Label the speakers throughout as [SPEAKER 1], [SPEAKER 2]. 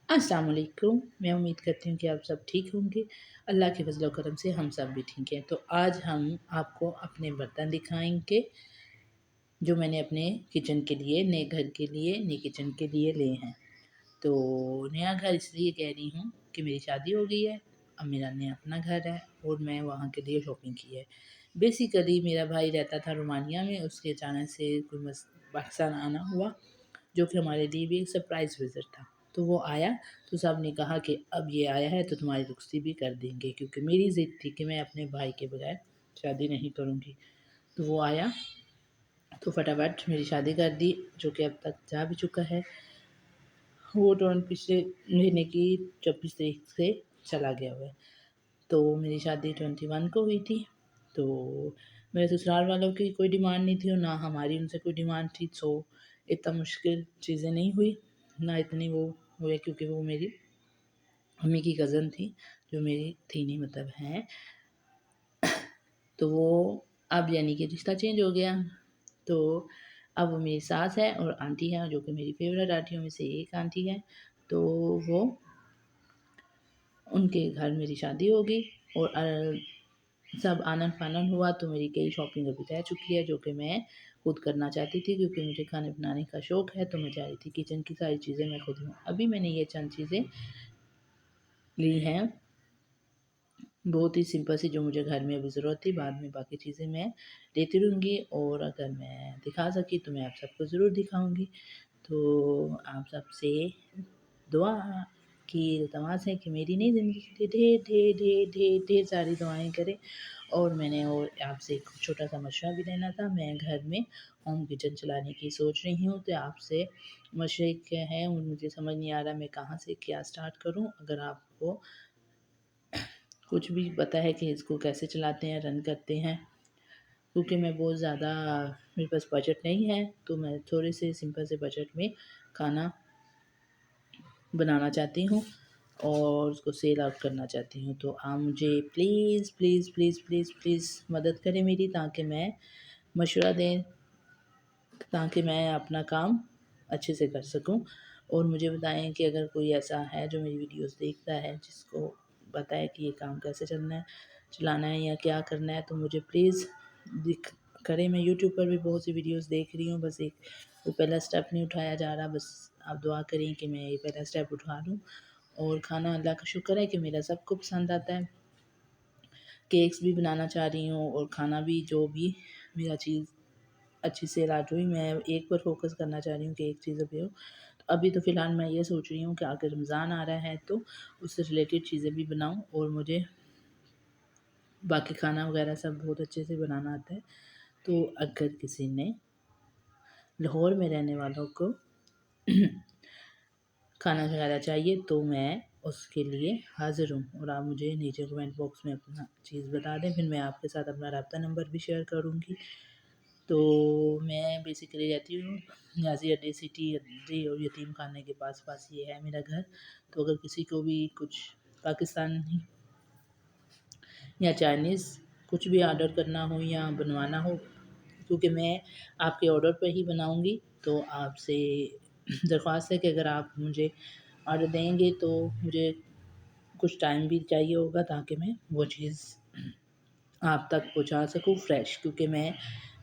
[SPEAKER 1] अस्सलाम वालेकुम। मैं उम्मीद करती हूँ कि आप सब ठीक होंगे। अल्लाह के फ़ज़ल व करम से हम सब भी ठीक हैं। तो आज हम आपको अपने बर्तन दिखाएँगे, जो मैंने अपने किचन के लिए, नए घर के लिए, नए किचन के लिए लिए हैं। तो नया घर इसलिए कह रही हूँ कि मेरी शादी हो गई है, अब मेरा नया अपना घर है और मैं वहाँ के लिए शॉपिंग की है। बेसिकली मेरा भाई रहता था रोमानिया में, उसके अचानक से कोई पाकिस्तान आना हुआ, जो कि हमारे लिए भी एक सरप्राइज़ विज़िट था। तो वो आया, तो सब ने कहा कि अब ये आया है तो तुम्हारी रुखसती भी कर देंगे, क्योंकि मेरी ज़िद थी कि मैं अपने भाई के बगैर शादी नहीं करूँगी। तो वो आया, तो फटाफट मेरी शादी कर दी, जो कि अब तक जा भी चुका है। वो पिछले महीने की 24 तारीख से चला गया हुआ है। तो मेरी शादी 21 को हुई थी। तो मेरे ससुराल वालों की कोई डिमांड नहीं थी और ना हमारी उनसे कोई डिमांड थी। सो इतना मुश्किल चीज़ें नहीं हुई, ना इतनी वो हुए, क्योंकि वो मेरी मम्मी की कज़न थी, जो मेरी थी नहीं, मतलब हैं। तो वो अब यानी कि रिश्ता चेंज हो गया। तो अब वो मेरी सास है और आंटी है, जो कि मेरी फ़ेवरेट आंटियों में से एक आंटी है। तो वो उनके घर मेरी शादी हो गई और सब आनन-फानन हुआ, तो मेरी कई शॉपिंग अभी रह चुकी है, जो कि मैं खुद करना चाहती थी, क्योंकि मुझे खाने बनाने का शौक है। तो मैं चाह रही थी किचन की सारी चीज़ें मैं खुद लूँ। अभी मैंने ये चंद चीज़ें ली हैं, बहुत ही सिंपल सी, जो मुझे घर में अभी ज़रूरत थी। बाद में बाकी चीज़ें मैं लेती रहूँगी और अगर मैं दिखा सकी तो मैं आप सबको ज़रूर दिखाऊँगी। तो आप सबसे दुआ की इल्तमास है कि मेरी नई ज़िंदगी के लिए ढेर ढेर ढेर ढेर ढेर सारी दुआएँ करें। और मैंने और आपसे एक छोटा-सा मशवरा भी लेना था। मैं घर में होम किचन चलाने की सोच रही हूँ, तो आपसे मशवरे क्या है, मुझे समझ नहीं आ रहा मैं कहाँ से क्या स्टार्ट करूँ। अगर आपको कुछ भी पता है कि इसको कैसे चलाते हैं, रन करते हैं, क्योंकि मैं बहुत ज़्यादा, मेरे पास बजट नहीं है, तो मैं थोड़े से सिंपल से बजट में खाना बनाना चाहती हूँ और उसको सेल आउट करना चाहती हूँ। तो आप मुझे please please please please please मदद करें मेरी, ताकि मैं मशवरा दें, ताकि मैं अपना काम अच्छे से कर सकूँ। और मुझे बताएँ कि अगर कोई ऐसा है जो मेरी वीडियोज़ देखता है, जिसको पता है कि ये काम कैसे चलाना है या क्या करना है, तो मुझे प्लीज़ दिख करें। मैं यूट्यूब पर भी बहुत सी वीडियोज़ देख रही हूँ, बस एक वो पहला स्टेप नहीं उठाया जा रहा। बस आप दुआ करें कि मैं ये पहला स्टेप उठा लूँ। और खाना अल्लाह का शुक्र है कि मेरा सबको पसंद आता है। केक्स भी बनाना चाह रही हूँ और खाना भी, जो भी मेरा चीज़ अच्छी सेल आउट हुई, मैं एक पर फ़ोकस करना चाह रही हूँ कि एक चीज़ अभी हो। तो अभी तो फ़िलहाल मैं ये सोच रही हूँ कि आगे रमज़ान आ रहा है, तो उससे रिलेटेड चीज़ें भी बनाऊँ। और मुझे बाकी खाना वगैरह सब बहुत अच्छे से बनाना आता है। तो अगर किसी ने लाहौर में रहने वालों को खाना वगैरह चाहिए, तो मैं उसके लिए हाज़िर हूँ। और आप मुझे नीचे कमेंट बॉक्स में अपना चीज़ बता दें, फिर मैं आपके साथ अपना राब्ता नंबर भी शेयर करूँगी। तो मैं बेसिकली रहती हूँ गाज़ी अड्डे सिटी अड्डे और यतीम खाने के पास ये है मेरा घर। तो अगर किसी को भी कुछ पाकिस्तानी या चाइनीज़ कुछ भी ऑर्डर करना हो या बनवाना हो, क्योंकि मैं आपके ऑर्डर पर ही बनाऊँगी, तो आपसे दरख्वास्त है कि अगर आप मुझे ऑर्डर देंगे तो मुझे कुछ टाइम भी चाहिए होगा, ताकि मैं वो चीज़ आप तक पहुँचा सकूँ फ्रेश। क्योंकि मैं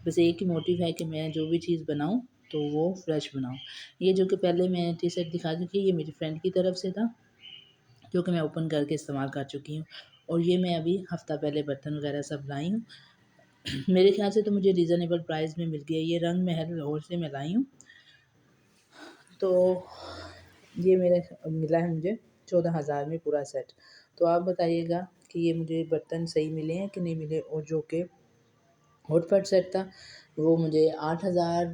[SPEAKER 1] बस एक ही मोटिव है कि मैं जो भी चीज़ बनाऊँ तो वो फ्रेश बनाऊँ। ये जो कि पहले मैं टी-शर्ट दिखा दी थी, ये मेरी फ्रेंड की तरफ से था, जो कि मैं ओपन करके इस्तेमाल कर चुकी हूँ। और ये मैं अभी हफ़्ता पहले बर्तन वगैरह सब लाई हूँ। मेरे ख़्याल से तो मुझे रीज़नेबल प्राइस में मिल गया। ये रंग महल लाहौर से मैं लाई हूँ। तो ये मेरे मिला है मुझे 14,000 में पूरा सेट। तो आप बताइएगा कि ये मुझे बर्तन सही मिले हैं कि नहीं मिले। और जो कि हॉट पॉट सेट था, वो मुझे 8,000,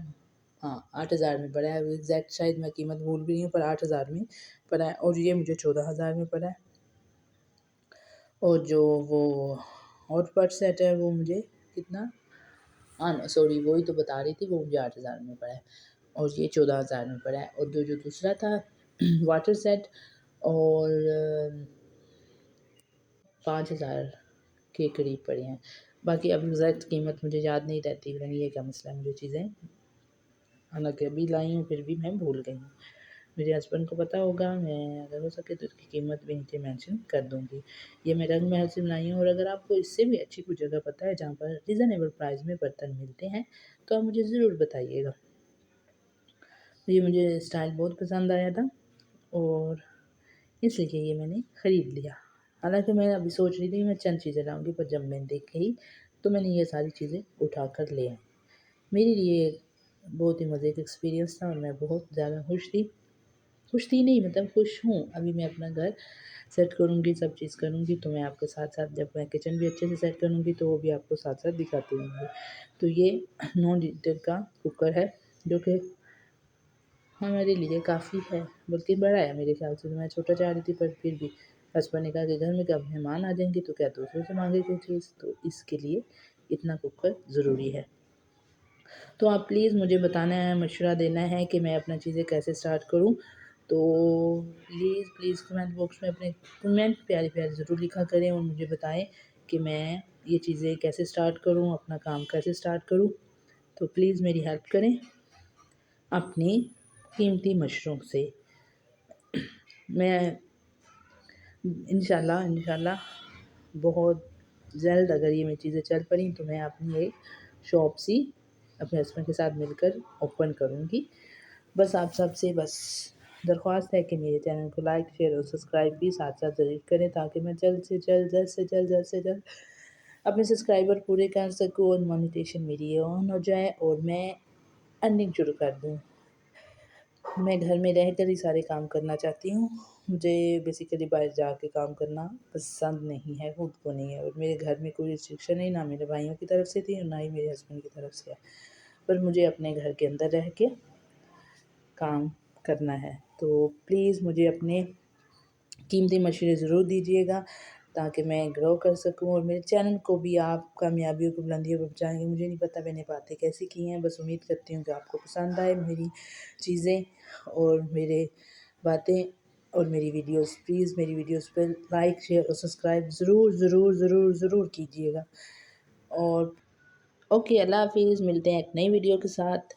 [SPEAKER 1] हाँ 8,000 में पड़ा है। एग्जैक्ट शायद मैं कीमत भूल भी रही हूँ, पर 8,000 में पड़ा है। और ये मुझे 14,000 में पड़ा है। और जो वो हॉट पॉट सेट है, वो मुझे कितना, हाँ सॉरी, वही तो बता रही थी, वो मुझे 8,000 में पड़ा है और ये 14,000 में पड़ा है। और जो दूसरा था वाटर सेट, और 5,000 के करीब पड़े हैं। बाकी अब एग्जैक्ट कीमत मुझे याद नहीं रहती, पता नहीं ये क्या मसला है, मुझे चीज़ें हालांकि अभी लाई हूँ फिर भी मैं भूल गई हूँ। मेरे हस्बैंड को पता होगा, मैं अगर हो सके तो इसकी कीमत भी नीचे मेंशन कर दूँगी। ये मैं रंग महल से बनाई हूँ, और अगर आपको इससे भी अच्छी कोई जगह पता है जहाँ पर रीज़नेबल प्राइस में बर्तन मिलते हैं, तो आप मुझे ज़रूर बताइएगा। ये मुझे स्टाइल बहुत पसंद आया था, और इसलिए ये मैंने ख़रीद लिया। हालाँकि मैं अभी सोच रही थी कि मैं चंद चीज़ें लाऊँगी, पर जब मैंने देखी तो मैंने ये सारी चीज़ें उठा कर ले आई। मेरे लिए बहुत ही मज़े का एक्सपीरियंस था, और मैं बहुत ज़्यादा खुश थी नहीं, मतलब खुश हूँ। अभी मैं अपना घर सेट करूँगी, सब चीज़ करूँगी, तो मैं आपके साथ-साथ जब मैं किचन भी अच्छे से सेट करूँगी तो वो भी आपको साथ-साथ दिखाती रहूँगी। तो ये 9 लीटर का कुकर है, जो कि हमारे लिए काफ़ी है, बल्कि बड़ा है मेरे ख़्याल से। तो मैं छोटा चाह रही थी, पर फिर भी हस्बैंड ने कहा कि घर में कब मेहमान आ जाएँगे तो क्या दूसरों से माँगे कोई चीज़, तो इसके लिए इतना कुकर ज़रूरी है। तो आप प्लीज़ मुझे बताना है, मशवरा देना है कि मैं अपना चीज़ें कैसे स्टार्ट करूँ। तो प्लीज़ कमेंट बॉक्स में अपने कमेंट प्यारे-प्यारे ज़रूर लिखा करें, और मुझे बताएँ कि मैं ये चीज़ें कैसे स्टार्ट करूँ, अपना काम कैसे स्टार्ट करूँ। तो प्लीज़ मेरी हेल्प करें अपनी कीमती मशवरों से। मैं इंशाल्लाह बहुत जल्द, अगर ये मेरी चीज़ें चल पड़ी, तो मैं अपनी एक शॉप सी अपने हस्बैंड के साथ मिलकर ओपन करूँगी। बस आप सबसे दरख्वास्त है कि मेरे चैनल को लाइक, शेयर और सब्सक्राइब भी साथ-साथ ज़रूर करें, ताकि मैं जल्द से जल्द अपने सब्सक्राइबर पूरे कर सकूँ, और मोनेटाइजेशन मेरी ऑन हो जाए, और मैं अर्निंग शुरू कर दूँ। मैं घर में रहकर ही सारे काम करना चाहती हूँ। मुझे बेसिकली बाहर जाके काम करना पसंद नहीं है, खुद को नहीं है, और मेरे घर में कोई रिस्ट्रिक्शन नहीं, ना मेरे भाइयों की तरफ से थी और ना ही मेरे हस्बैंड की तरफ से है। पर मुझे अपने घर के अंदर रह के काम करना है। तो प्लीज़ मुझे अपने कीमती मशवरे ज़रूर दीजिएगा, ताकि मैं ग्रो कर सकूँ, और मेरे चैनल को भी आप कामयाबियों की बुलंदियों पर पहुँचाएँगे। मुझे नहीं पता मैंने बातें कैसी की हैं, बस उम्मीद करती हूँ कि आपको पसंद आए मेरी चीज़ें और मेरे बातें और मेरी वीडियोज़। प्लीज़ मेरी वीडियोज़ पर लाइक, शेयर और सब्सक्राइब ज़रूर कीजिएगा। और ओके, अल्लाह हाफ़िज़। मिलते हैं एक नई वीडियो के साथ।